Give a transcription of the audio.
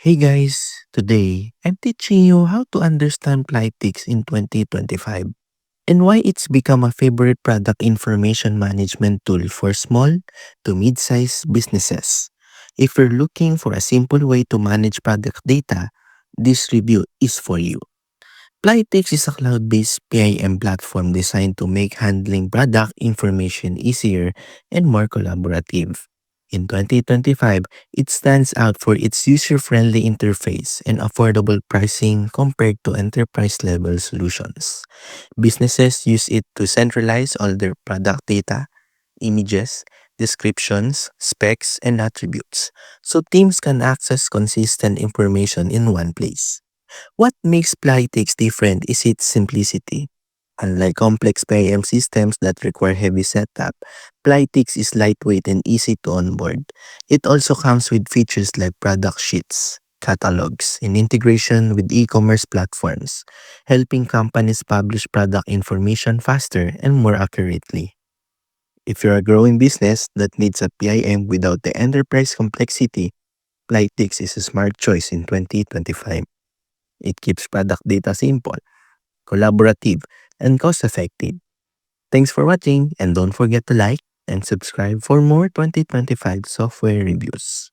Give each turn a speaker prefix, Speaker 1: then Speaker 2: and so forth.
Speaker 1: Hey guys, today I'm teaching you how to understand Plytix in 2025 and why it's become a favorite product information management tool for small to mid-sized businesses. If you're looking for a simple way to manage product data, this review is for you. Plytix is a cloud-based PIM platform designed to make handling product information easier and more collaborative. In 2025, it stands out for its user-friendly interface and affordable pricing compared to enterprise-level solutions. Businesses use it to centralize all their product data, images, descriptions, specs, and attributes, so teams can access consistent information in one place. What makes Plytix different is its simplicity. Unlike complex PIM systems that require heavy setup, Plytix is lightweight and easy to onboard. It also comes with features like product sheets, catalogs, and integration with e-commerce platforms, helping companies publish product information faster and more accurately. If you're a growing business that needs a PIM without the enterprise complexity, Plytix is a smart choice in 2025. It keeps product data simple, collaborative, and cost-effective. Thanks for watching, and don't forget to like and subscribe for more 2025 software reviews.